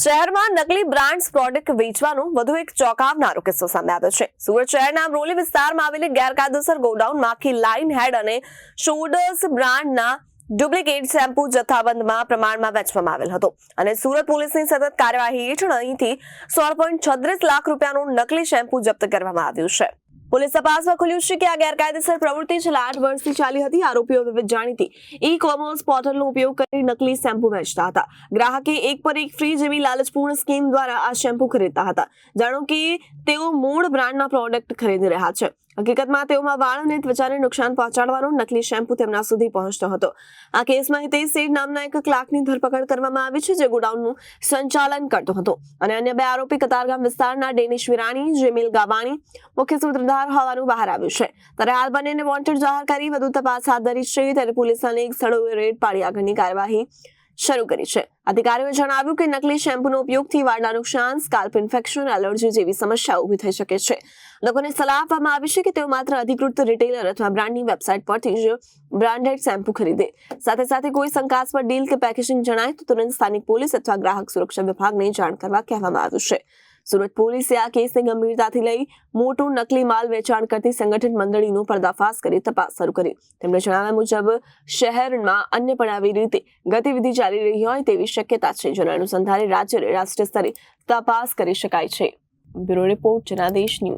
શહેરમાં નકલી brands product વેચવાનો વધુ એક ચોંકાવનારો કિસ્સો સામે આવ્યો છે। સુરત શહેરના અમરોલી વિસ્તારમાં આવેલી ગેરકાયદેસર ગોડાઉનમાંથી લાઇન હેડ અને શોલ્ડર્સ બ્રાન્ડના ડુપ્લિકેટ શેમ્પુ જથ્થાબંધમાં પ્રમાણમાં વેચવામાં આવેલ હતો અને સુરત પોલીસની સતત કાર્યવાહી હેઠળ અહીંથી 16.36 લાખ રૂપિયાનું નકલી શેમ્પુ જપ્ત કરવામાં આવ્યું છે। પોલીસ તપાસમાં ખુલ્યું છે કે આ ગેરકાયદેસર પ્રવૃત્તિ છેલ્લા 8 વર્ષથી ચાલી હતી। આરોપીઓ વિવિધ જાણીતી ઈ-કોમર્સ પોર્ટલનો ઉપયોગ કરી નકલી શેમ્પુ વેચતા હતા। ગ્રાહકે એક પર એક ફ્રી જેવી લાલચપૂર્ણ સ્કીમ દ્વારા આ શેમ્પુ ખરીદતા હતા। જાણો કે તેઓ મૂળ બ્રાન્ડના પ્રોડક્ટ ખરીદી રહ્યા છે। હકીકતમાં તેઓમાં વાળ અને ત્વચાને નુકસાન પહોંચાડવાનો નકલી શેમ્પુ તેમના સુધી પહોંચતો હતો। આ કેસમાં હિતેશ શેઠ નામના એક ક્લાર્કની ધરપકડ કરવામાં આવી છે, જે ગોડાઉનનું સંચાલન કરતો હતો અને અન્ય 2 આરોપી કતારગામ વિસ્તારના ડેનિશ વિરાણી, જેમિલ ગાબાણી મુખ્ય સૂત્રધાર હોવાનું બહાર આવ્યું છે। ત્યારે હાલ બંનેને વોન્ટેડ જાહેર કરી વધુ તપાસ હાથ ધરી છે। ત્યારે પોલીસે અનેક સ્થળોએ રેડ પાડી આગળની કાર્યવાહી શરૂ કરી છે। અધિકારીઓએ જણાવ્યું કે નકલી શેમ્પૂનો ઉપયોગથી વાળના નુકસાન, સ્કાલ્પ ઇન્ફેક્શન, એલર્જી જેવી સમસ્યાઓ ઊભી થઈ શકે છે। લોકોને સલાહ આપવામાં આવી છે કે તેઓ માત્ર અધિકૃત રિટેલર અથવા બ્રાન્ડની વેબસાઇટ પરથી જ બ્રાન્ડેડ શેમ્પુ ખરીદે। સાથે સાથે કોઈ શંકાસ્પદ ડીલ કે પેકેજિંગ જણાય તો તુરંત સ્થાનિક પોલીસ અથવા ગ્રાહક સુરક્ષા વિભાગને જાણ કરવા કહેવામાં આવ્યું છે। સુરત પોલીસે આ કેસને ગંભીરતાથી લઈ મોટું નકલી માલ વેચાણ કરતી સંગઠિત મંડળીનો પર્દાફાશ કરી તપાસ શરૂ કરી। તેમણે જણાવ્યા મુજબ શહેરમાં અન્ય પણ આવી રીતે ગતિવિધિ ચાલી રહી હોય તેવી શક્યતા છે, જેના અનુસંધાને રાજ્ય રાષ્ટ્રીય સ્તરે તપાસ કરી શકાય છે। Bureau report Janadesh news.